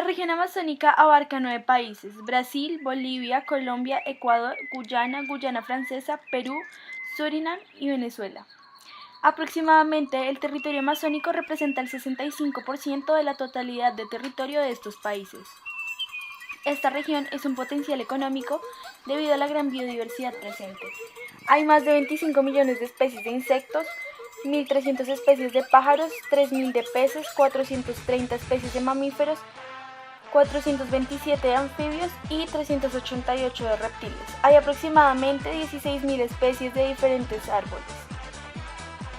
La región amazónica abarca 9 países: Brasil, Bolivia, Colombia, Ecuador, Guyana, Guyana Francesa, Perú, Surinam y Venezuela. Aproximadamente el territorio amazónico representa el 65% de la totalidad de territorio de estos países. Esta región es un potencial económico debido a la gran biodiversidad presente. Hay más de 25 millones de especies de insectos, 1.300 especies de pájaros, 3.000 de peces, 430 especies de mamíferos, 427 de anfibios y 388 de reptiles. Hay aproximadamente 16.000 especies de diferentes árboles.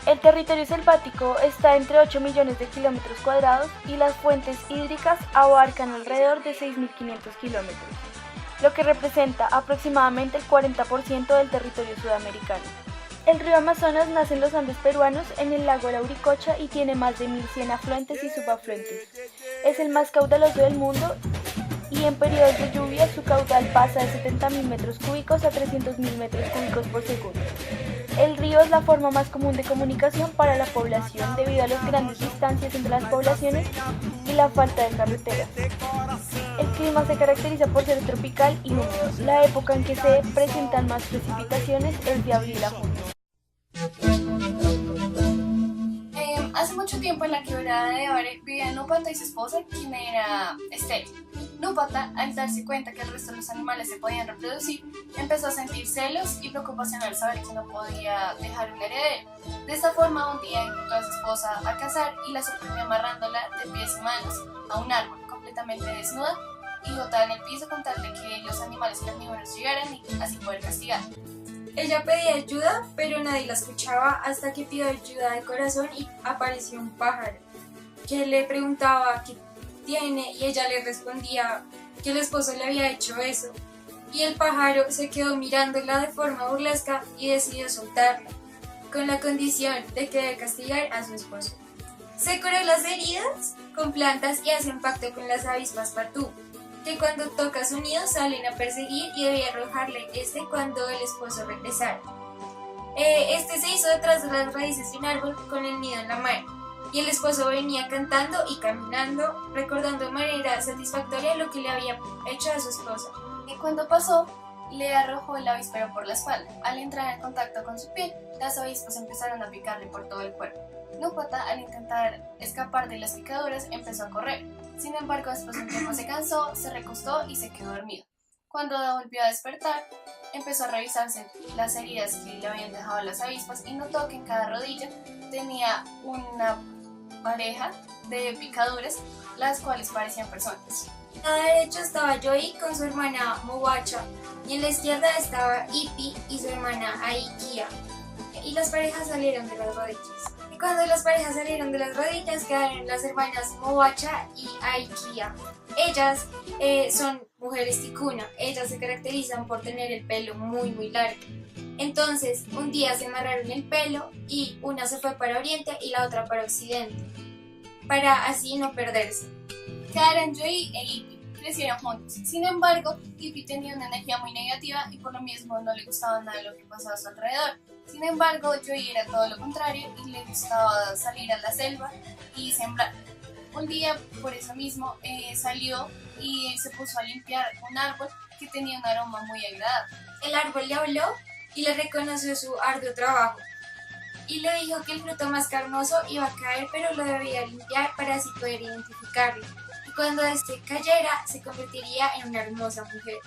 El territorio selvático está entre 8 millones de kilómetros cuadrados y las fuentes hídricas abarcan alrededor de 6.500 kilómetros, lo que representa aproximadamente el 40% del territorio sudamericano. El río Amazonas nace en los Andes peruanos en el lago Lauricocha y tiene más de 1.100 afluentes y subafluentes. Es el más caudaloso del mundo y en periodos de lluvia su caudal pasa de 70.000 metros cúbicos a 300.000 metros cúbicos por segundo. El río es la forma más común de comunicación para la población debido a las grandes distancias entre las poblaciones y la falta de carreteras. El clima se caracteriza por ser tropical y húmedo. La época en que se presentan más precipitaciones es de abril a junio. Hace mucho tiempo en la quebrada de Ore vivían Núpata y su esposa, quien era estéril. Núpata, al darse cuenta que el resto de los animales se podían reproducir, empezó a sentir celos y preocupación al saber que no podía dejar un heredero. De esta forma, un día invitó a su esposa a cazar y la sorprendió amarrándola de pies y manos a un árbol, completamente desnuda y botada en el piso con tal de que los animales carnívoros llegaran y así poder castigar. Ella pedía ayuda, pero nadie la escuchaba hasta que pidió ayuda de corazón y apareció un pájaro que le preguntaba qué tiene y ella le respondía que el esposo le había hecho eso. Y el pájaro se quedó mirándola de forma burlesca y decidió soltarla, con la condición de que debe castigar a su esposo. Se curó las heridas con plantas y hace un pacto con las avispas patú, que cuando toca su nido salen a perseguir y debía arrojarle cuando el esposo regresara. Este se hizo detrás de las raíces de un árbol con el nido en la mano, y el esposo venía cantando y caminando, recordando de manera satisfactoria lo que le había hecho a su esposa. Y cuando pasó, le arrojó el avispero por la espalda. Al entrar en contacto con su piel, las avispas empezaron a picarle por todo el cuerpo. Núpata, al intentar escapar de las picaduras, empezó a correr. Sin embargo, después de un tiempo se cansó, se recostó y se quedó dormido. Cuando volvió a despertar, empezó a revisarse las heridas que le habían dejado las avispas y notó que en cada rodilla tenía una pareja de picaduras, las cuales parecían personas. A la derecha estaba Joey con su hermana Mowacha y en la izquierda estaba Ipi y su hermana Aikia. Y las parejas salieron de las rodillas. Y cuando las parejas salieron de las rodillas quedaron las hermanas Mowacha y Aikia. Ellas son mujeres ticuna. Ellas se caracterizan por tener el pelo muy largo. Entonces, un día se amarraron el pelo y una se fue para oriente y la otra para occidente, para así no perderse. Karen, Joey e Ipi crecieron juntos. Sin embargo, Ipi tenía una energía muy negativa y por lo mismo no le gustaba nada lo que pasaba a su alrededor. Sin embargo, Joey era todo lo contrario y le gustaba salir a la selva y sembrar. Un día, por eso mismo, salió y se puso a limpiar un árbol que tenía un aroma muy agradable. El árbol le habló y le reconoció su arduo trabajo y le dijo que el fruto más carnoso iba a caer, pero lo debía limpiar para así poder identificarlo. Y cuando este cayera, se convertiría en una hermosa mujer.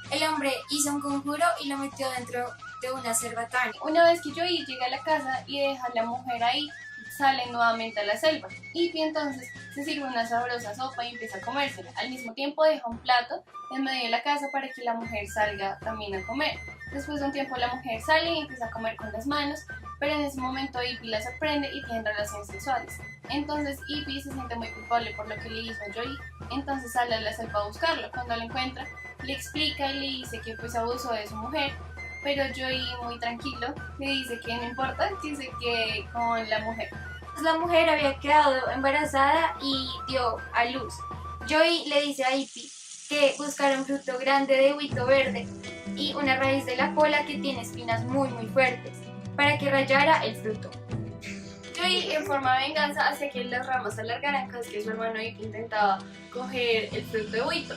El hombre hizo un conjuro y lo metió dentro de una cerbatana. Una vez que Joey llega a la casa y deja a la mujer ahí, sale nuevamente a la selva. Ipi entonces se sirve una sabrosa sopa y empieza a comérsela. Al mismo tiempo deja un plato en medio de la casa para que la mujer salga también a comer. Después de un tiempo la mujer sale y empieza a comer con las manos, pero en ese momento Ipi la sorprende y tienen relaciones sexuales. Entonces Ipi se siente muy culpable por lo que le hizo a Joey, entonces sale a la selva a buscarlo. Cuando lo encuentra, le explica y le dice que pues abusó de su mujer, pero Joey, muy tranquilo, le dice que no importa, que se quede con la mujer. La mujer había quedado embarazada y dio a luz. Joey le dice a Ipi que buscara un fruto grande de huito verde y una raíz de la cola que tiene espinas muy fuertes para que rayara el fruto. Joey Joey, en forma de venganza, hacía que las ramas se alargaran cada vez que su hermano Ippy intentaba coger el fruto de Huito.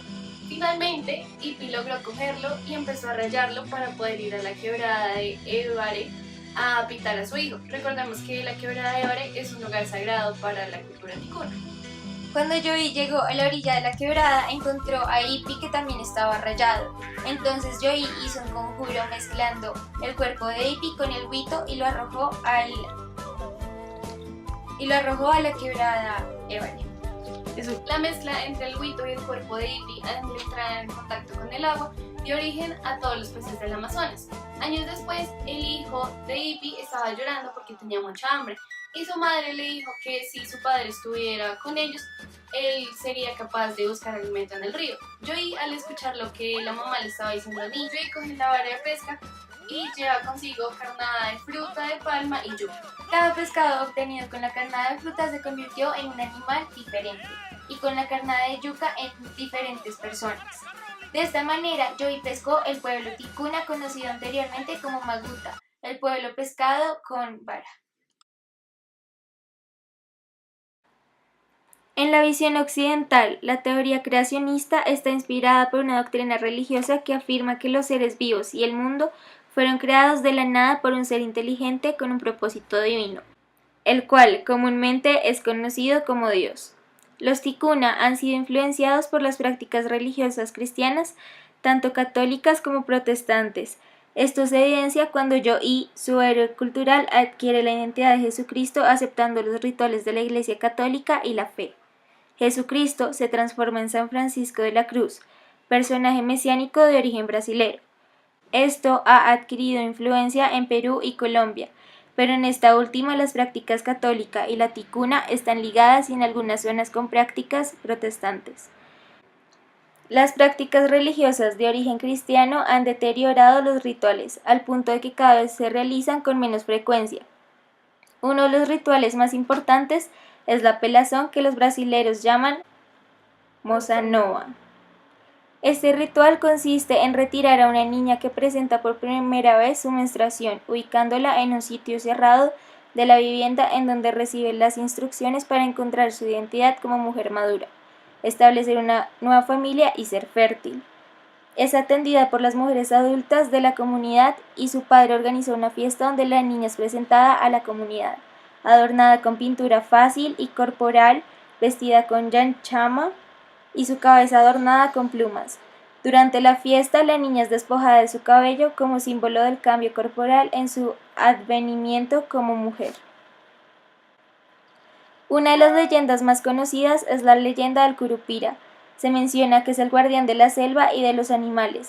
Finalmente, Ippy logró cogerlo y empezó a rayarlo para poder ir a la quebrada de Évare a pitar a su hijo. Recordemos que la quebrada de Évare es un lugar sagrado para la cultura ticuna. Cuando Joey llegó a la orilla de la quebrada, encontró a Ippy que también estaba rayado. Entonces Joey hizo un conjuro mezclando el cuerpo de Ippy con el Huito y lo arrojó a la quebrada Évare. La mezcla entre el Huito y el cuerpo de Ippy al entrar en contacto con el agua dio origen a todos los peces del Amazonas. Años después, el hijo de Ippy estaba llorando porque tenía mucha hambre y su madre le dijo que si su padre estuviera con ellos, él sería capaz de buscar alimento en el río. Joey, al escuchar lo que la mamá le estaba diciendo al niño, Joey coge la vara de pesca y lleva consigo carnada de fruta, de palma y yuca. Cada pescado obtenido con la carnada de fruta se convirtió en un animal diferente y con la carnada de yuca en diferentes personas. De esta manera, Joey pescó el pueblo ticuna conocido anteriormente como Maguta, el pueblo pescado con vara. En la visión occidental, la teoría creacionista está inspirada por una doctrina religiosa que afirma que los seres vivos y el mundo fueron creados de la nada por un ser inteligente con un propósito divino, el cual comúnmente es conocido como Dios. Los ticuna han sido influenciados por las prácticas religiosas cristianas, tanto católicas como protestantes. Esto se evidencia cuando Joey, su héroe cultural, adquiere la identidad de Jesucristo aceptando los rituales de la Iglesia católica y la fe. Jesucristo se transforma en San Francisco de la Cruz, personaje mesiánico de origen brasilero. Esto ha adquirido influencia en Perú y Colombia, pero en esta última las prácticas católica y la ticuna están ligadas y en algunas zonas con prácticas protestantes. Las prácticas religiosas de origen cristiano han deteriorado los rituales, al punto de que cada vez se realizan con menos frecuencia. Uno de los rituales más importantes es la pelazón, que los brasileros llaman Bossa Nova. Este ritual consiste en retirar a una niña que presenta por primera vez su menstruación, ubicándola en un sitio cerrado de la vivienda en donde recibe las instrucciones para encontrar su identidad como mujer madura, establecer una nueva familia y ser fértil. Es atendida por las mujeres adultas de la comunidad y su padre organiza una fiesta donde la niña es presentada a la comunidad, adornada con pintura fácil y corporal, vestida con yanchama y su cabeza adornada con plumas. Durante la fiesta, la niña es despojada de su cabello como símbolo del cambio corporal en su advenimiento como mujer. Una de las leyendas más conocidas es la leyenda del Curupira. Se menciona que es el guardián de la selva y de los animales.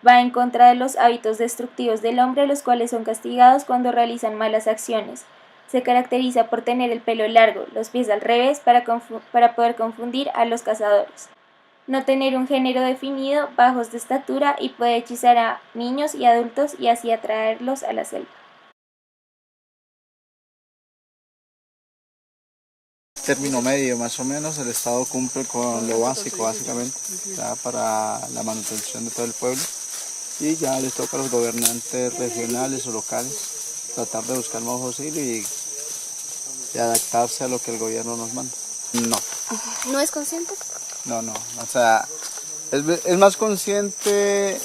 Va en contra de los hábitos destructivos del hombre, los cuales son castigados cuando realizan malas acciones. Se caracteriza por tener el pelo largo, los pies al revés para poder confundir a los cazadores. No tener un género definido, bajos de estatura y puede hechizar a niños y adultos y así atraerlos a la selva. Término medio más o menos, el Estado cumple con lo básico básicamente ya para la manutención de todo el pueblo y ya les toca a los gobernantes regionales o locales tratar de buscar nuevos auxilios y adaptarse a lo que el gobierno nos manda. No. ¿No es consciente? No, o sea, es más consciente,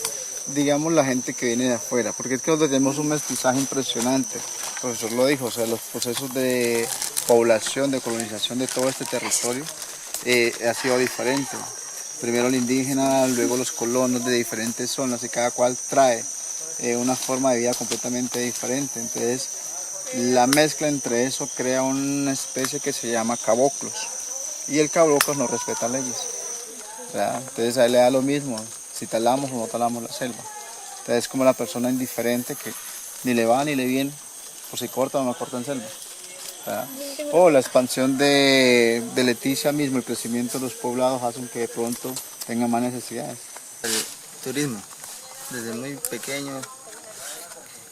digamos, la gente que viene de afuera, porque es que nosotros tenemos un mestizaje impresionante, el profesor lo dijo, o sea, los procesos de población, de colonización de todo este territorio ha sido diferente. Primero el indígena, luego los colonos de diferentes zonas y cada cual trae una forma de vida completamente diferente, entonces la mezcla entre eso crea una especie que se llama caboclos. Y el caboclo no respeta leyes, ¿verdad? Entonces a él le da lo mismo, si talamos o no talamos la selva. Entonces es como la persona indiferente que ni le va ni le viene, por si corta o no corta en selva, ¿verdad? O la expansión de Leticia mismo, el crecimiento de los poblados hacen que de pronto tengan más necesidades. El turismo, desde muy pequeño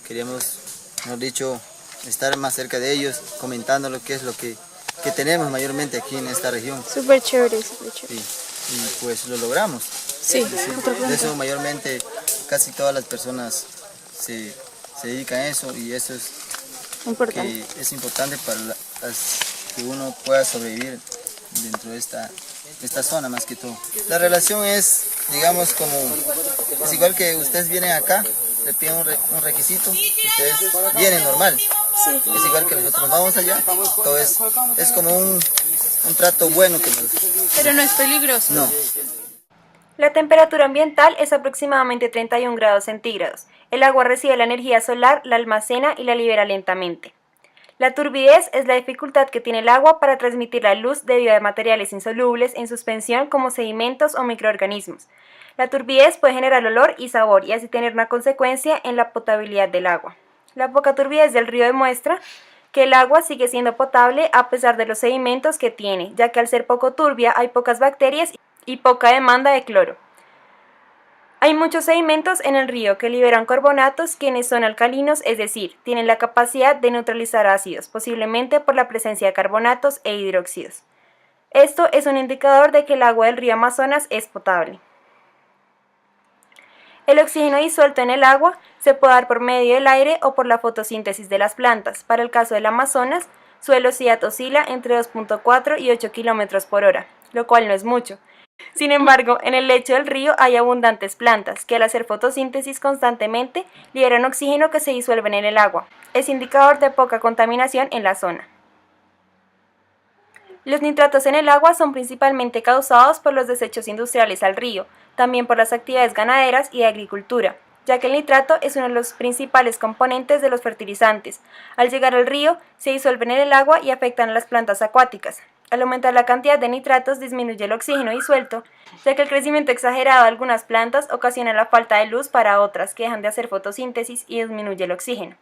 queríamos, mejor dicho, estar más cerca de ellos, comentando lo que es lo que tenemos mayormente aquí en esta región. Súper chévere, súper chévere. Sí, y pues lo logramos. Sí, De eso mayormente casi todas las personas se dedican a eso y eso es Importante. que es importante para que uno pueda sobrevivir dentro de esta zona más que todo. La relación es, digamos, es igual que ustedes vienen acá, le piden un requisito, ustedes vienen normal. Sí. Es igual que nosotros vamos allá, todo es como un trato bueno que nos... Pero no es peligroso. No. La temperatura ambiental es aproximadamente 31 grados centígrados. El agua recibe la energía solar, la almacena y la libera lentamente. La turbidez es la dificultad que tiene el agua para transmitir la luz debido a materiales insolubles en suspensión como sedimentos o microorganismos. La turbidez puede generar olor y sabor y así tener una consecuencia en la potabilidad del agua. La poca turbidez del río demuestra que el agua sigue siendo potable a pesar de los sedimentos que tiene, ya que al ser poco turbia hay pocas bacterias y poca demanda de cloro. Hay muchos sedimentos en el río que liberan carbonatos, quienes son alcalinos, es decir, tienen la capacidad de neutralizar ácidos, posiblemente por la presencia de carbonatos e hidróxidos. Esto es un indicador de que el agua del río Amazonas es potable. El oxígeno disuelto en el agua se puede dar por medio del aire o por la fotosíntesis de las plantas. Para el caso del Amazonas, su velocidad oscila entre 2.4 y 8 km por hora, lo cual no es mucho. Sin embargo, en el lecho del río hay abundantes plantas que al hacer fotosíntesis constantemente liberan oxígeno que se disuelve en el agua. Es indicador de poca contaminación en la zona. Los nitratos en el agua son principalmente causados por los desechos industriales al río, también por las actividades ganaderas y de agricultura, ya que el nitrato es uno de los principales componentes de los fertilizantes. Al llegar al río, se disuelven en el agua y afectan a las plantas acuáticas. Al aumentar la cantidad de nitratos disminuye el oxígeno disuelto, ya que el crecimiento exagerado de algunas plantas ocasiona la falta de luz para otras que dejan de hacer fotosíntesis y disminuye el oxígeno.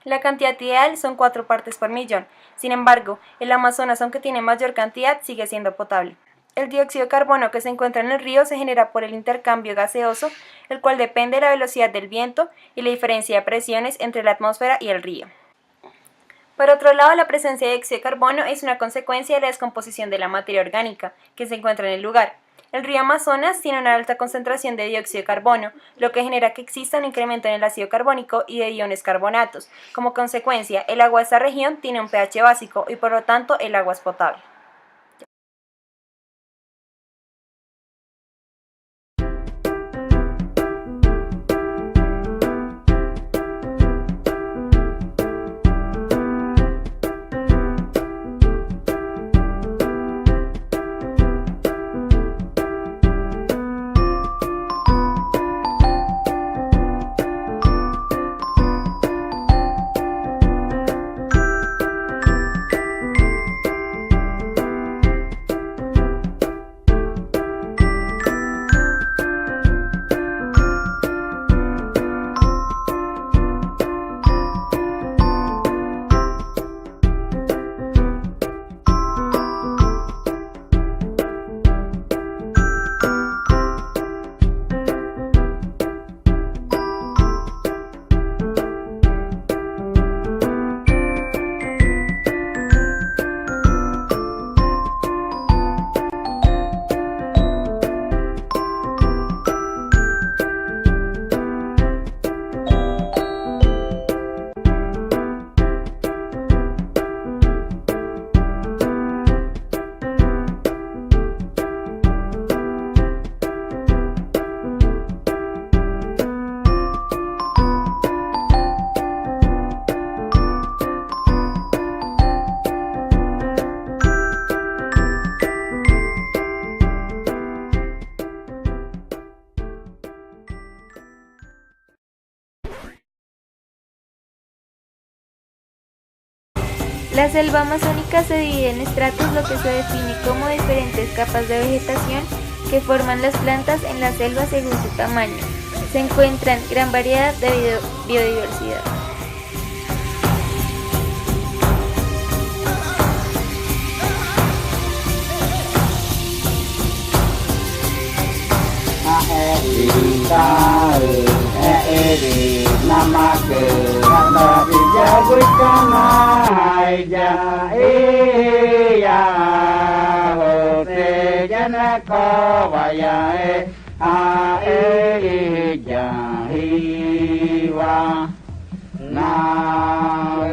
La cantidad ideal son 4 partes por millón, sin embargo, el Amazonas, aunque tiene mayor cantidad, sigue siendo potable. El dióxido de carbono que se encuentra en el río se genera por el intercambio gaseoso, el cual depende de la velocidad del viento y la diferencia de presiones entre la atmósfera y el río. Por otro lado, la presencia de dióxido de carbono es una consecuencia de la descomposición de la materia orgánica que se encuentra en el lugar. El río Amazonas tiene una alta concentración de dióxido de carbono, lo que genera que exista un incremento en el ácido carbónico y de iones carbonatos. Como consecuencia, el agua de esta región tiene un pH básico y por lo tanto el agua es potable. La selva amazónica se divide en estratos, lo que se define como diferentes capas de vegetación que forman las plantas en la selva según su tamaño. Se encuentran gran variedad de biodiversidad. Na